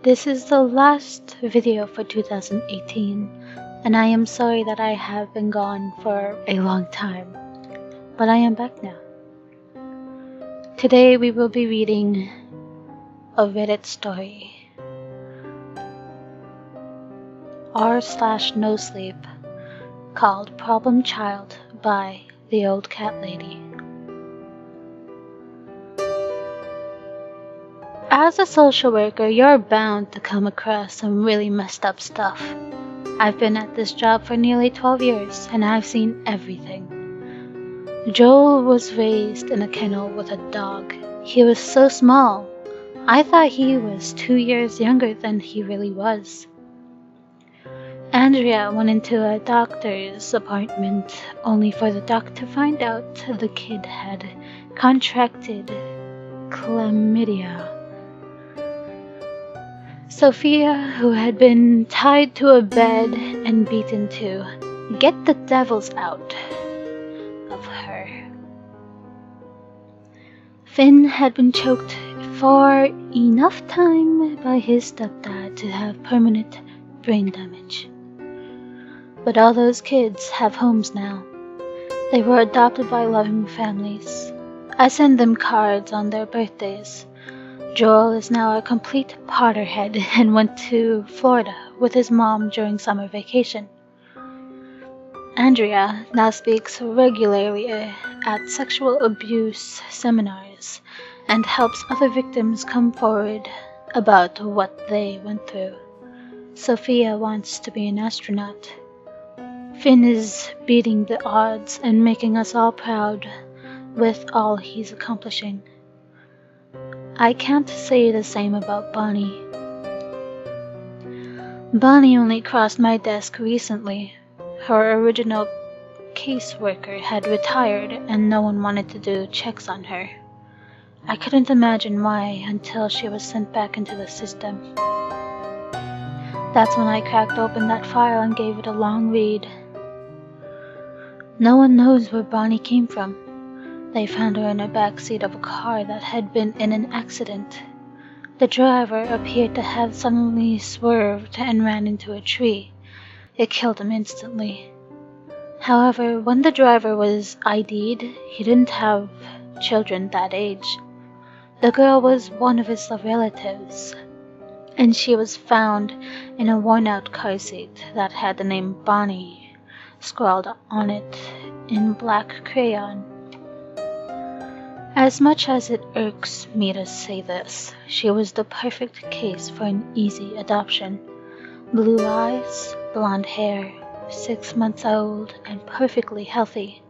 This is the last video for 2018, and I am sorry that I have been gone for a long time, but I am back now. Today we will be reading a Reddit story, r/no sleep, called Problem Child by the Old Cat Lady. As a social worker, you're bound to come across some really messed up stuff. I've been at this job for nearly 12 years, and I've seen everything. Joel was raised in a kennel with a dog. He was so small. I thought he was 2 years younger than he really was. Andrea went into a doctor's appointment only for the doc to find out the kid had contracted chlamydia. Sophia, who had been tied to a bed and beaten to get the devils out of her. Finn had been choked for enough time by his stepdad to have permanent brain damage. But all those kids have homes now. They were adopted by loving families. I send them cards on their birthdays. Joel is now a complete Potterhead and went to Florida with his mom during summer vacation. Andrea now speaks regularly at sexual abuse seminars and helps other victims come forward about what they went through. Sophia wants to be an astronaut. Finn is beating the odds and making us all proud with all he's accomplishing. I can't say the same about Bonnie. Bonnie only crossed my desk recently. Her original caseworker had retired and no one wanted to do checks on her. I couldn't imagine why until she was sent back into the system. That's when I cracked open that file and gave it a long read. No one knows where Bonnie came from. They found her in the back seat of a car that had been in an accident. The driver appeared to have suddenly swerved and ran into a tree. It killed him instantly. However, when the driver was ID'd, he didn't have children that age. The girl was one of his relatives, and she was found in a worn-out car seat that had the name Bonnie scrawled on it in black crayon. As much as it irks me to say this, she was the perfect case for an easy adoption. Blue eyes, blonde hair, 6 months old, and perfectly healthy.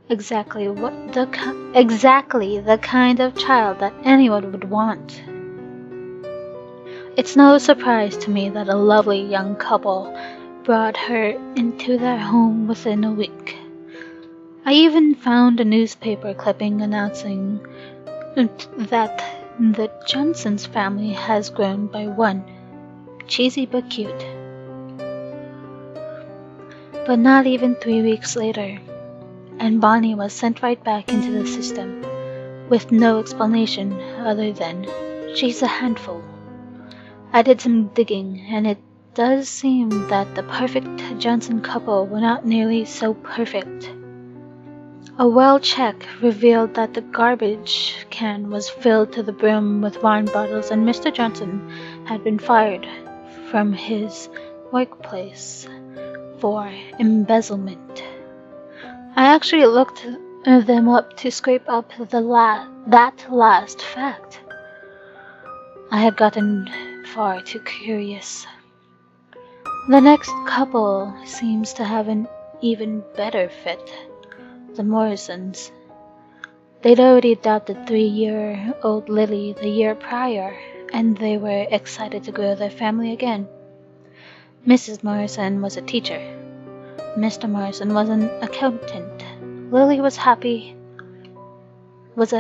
Exactly the kind of child that anyone would want. It's no surprise to me that a lovely young couple brought her into their home within a week. I even found a newspaper clipping announcing that the Johnson's family has grown by one. Cheesy but cute. But not even 3 weeks later, and Bonnie was sent right back into the system, with no explanation other than, she's a handful. I did some digging, and it does seem that the perfect Johnson couple were not nearly so perfect. A well check revealed that the garbage can was filled to the brim with wine bottles, and Mr. Johnson had been fired from his workplace for embezzlement. I actually looked them up to scrape up that last fact. I had gotten far too curious. The next couple seems to have an even better fit. The Morrisons. They'd already adopted 3-year-old Lily the year prior, and they were excited to grow their family again. Mrs. Morrison was a teacher. Mr. Morrison was an accountant. Lily was a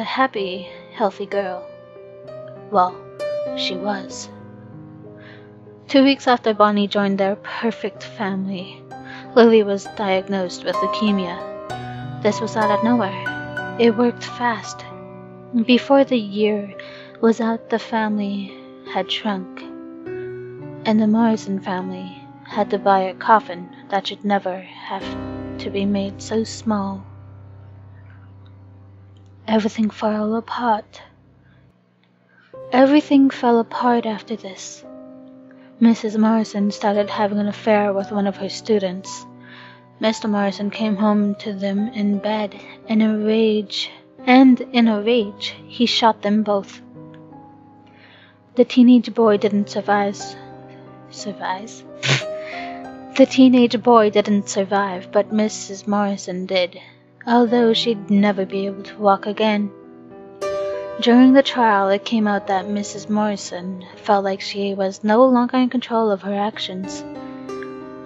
happy, healthy girl. Well, she was. 2 weeks after Bonnie joined their perfect family, Lily was diagnosed with leukemia. This was out of nowhere. It worked fast. Before the year was out, the family had shrunk. and the Morrison family had to buy a coffin that should never have to be made so small. Everything fell apart. Everything fell apart after this. Mrs. Morrison started having an affair with one of her students. Mr. Morrison came home to them in bed in a rage, and in a rage, he shot them both. The teenage boy didn't survive. The teenage boy didn't survive, but Mrs. Morrison did, although she'd never be able to walk again. During the trial, it came out that Mrs. Morrison felt like she was no longer in control of her actions.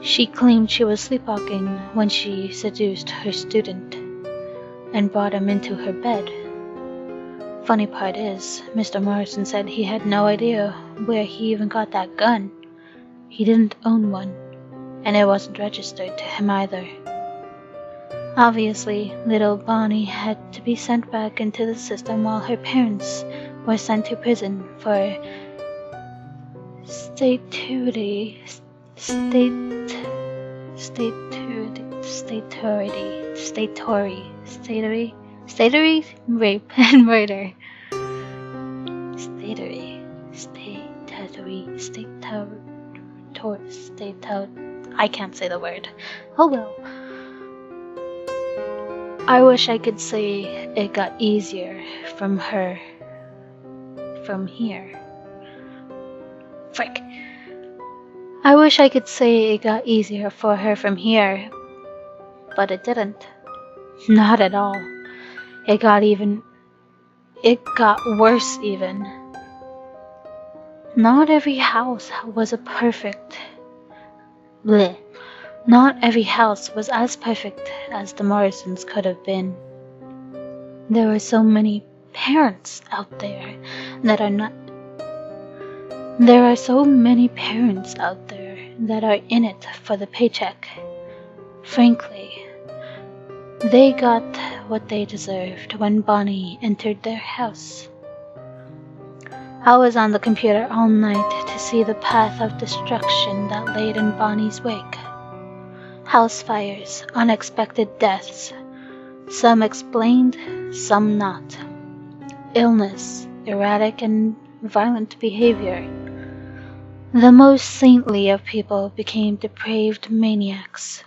She claimed she was sleepwalking when she seduced her student and brought him into her bed. Funny part is, Mr. Morrison said he had no idea where he even got that gun. He didn't own one, and it wasn't registered to him either. Obviously, little Bonnie had to be sent back into the system while her parents were sent to prison for statutory rape and murder. I can't say the word. Oh well. I wish I could say it got easier from her from here. Frick. I wish I could say it got easier for her from here, but it didn't. Not at all. It got worse even. Not every house was Not every house was as perfect as the Morrisons could have been. There were so many parents out there that are not. There are so many parents out there that are in it for the paycheck. Frankly, they got what they deserved when Bonnie entered their house. I was on the computer all night to see the path of destruction that laid in Bonnie's wake. House fires, unexpected deaths, some explained, some not. Illness, erratic and violent behavior. The most saintly of people became depraved maniacs,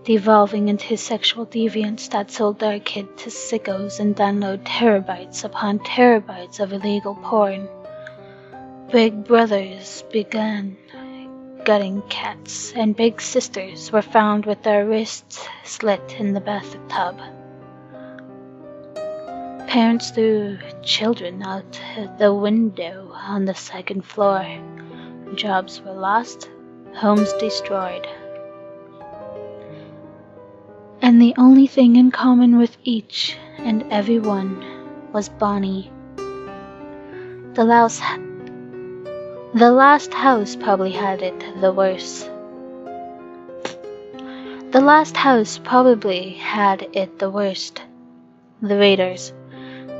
devolving into sexual deviants that sold their kid to sickos and download terabytes upon terabytes of illegal porn. Big brothers began gutting cats, and big sisters were found with their wrists slit in the bathtub. Parents threw children out the window on the second floor. Jobs were lost, homes destroyed. And the only thing in common with each and every one was Bonnie. The last house probably had it the worst. The last house probably had it the worst. The Raiders.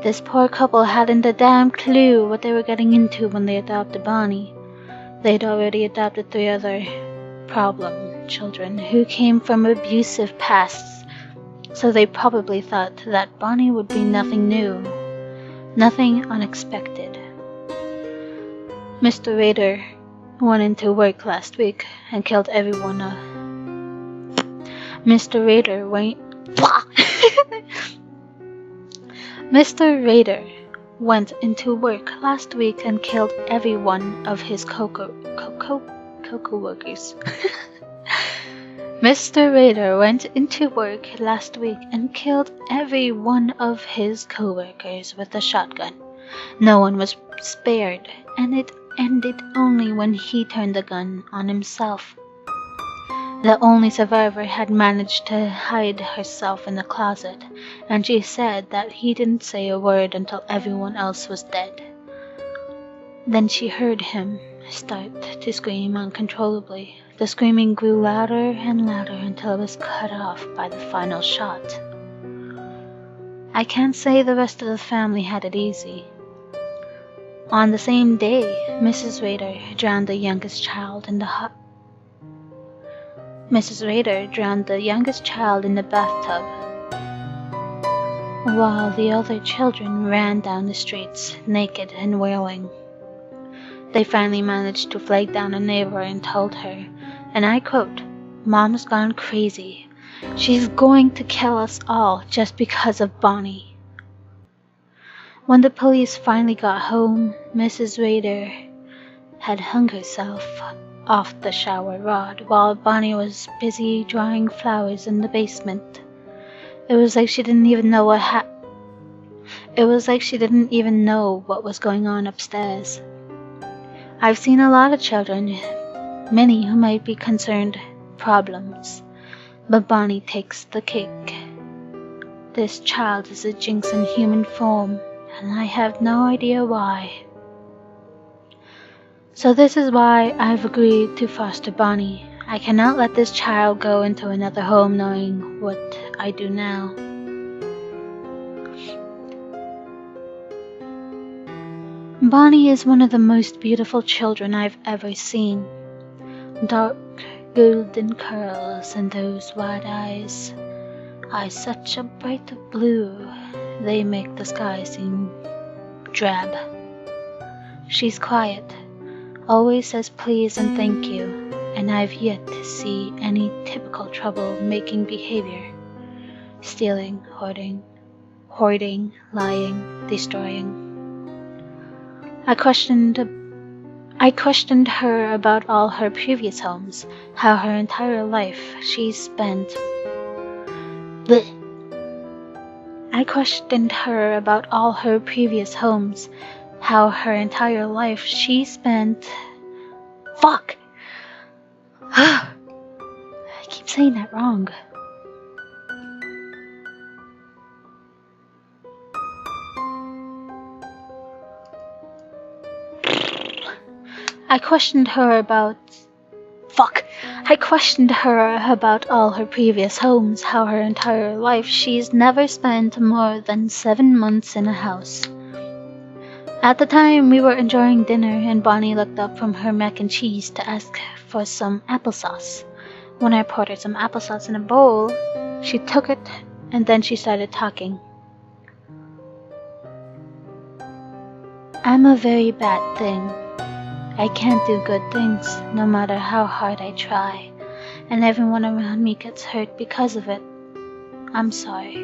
This poor couple hadn't a damn clue what they were getting into when they adopted Bonnie. They'd already adopted 3 other problem children who came from abusive pasts, so they probably thought that Bonnie would be nothing new, nothing unexpected. Mr. Raider went into work last week and killed everyone. Mr. Raider went into work last week and killed every one of his co-workers. Mr. Raider went into work last week and killed every one of his co-workers with a shotgun. No one was spared, and it ended only when he turned the gun on himself. The only survivor had managed to hide herself in the closet, and she said that he didn't say a word until everyone else was dead. Then she heard him start to scream uncontrollably. The screaming grew louder and louder until it was cut off by the final shot. I can't say the rest of the family had it easy. On the same day, Mrs. Rader drowned the youngest child in the bathtub, while the other children ran down the streets, naked and wailing. They finally managed to flag down a neighbor and told her, and I quote, "Mom's gone crazy. She's going to kill us all just because of Bonnie." When the police finally got home, Mrs. Rader had hung herself off the shower rod while Bonnie was busy drying flowers in the basement. It was like she didn't even know what was going on upstairs. I've seen a lot of children, many who might be concerned problems, but Bonnie takes the cake. This child is a jinx in human form, and I have no idea why. So this is why I've agreed to foster Bonnie. I cannot let this child go into another home knowing what I do now. Bonnie is one of the most beautiful children I've ever seen. Dark golden curls and those wide eyes such a bright blue, they make the sky seem drab. She's quiet, always says please and thank you, and I've yet to see any typical trouble-making behavior. Stealing, hoarding, lying, destroying. I questioned her about all her previous homes, how her entire life she spent Fuck! I keep saying that wrong. I questioned her about all her previous homes, how her entire life she's never spent more than 7 months in a house. At the time, we were enjoying dinner and Bonnie looked up from her mac and cheese to ask for some applesauce. When I poured her some applesauce in a bowl, she took it and then she started talking. I'm a very bad thing. I can't do good things, no matter how hard I try, and everyone around me gets hurt because of it. I'm sorry.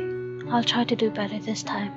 I'll try to do better this time.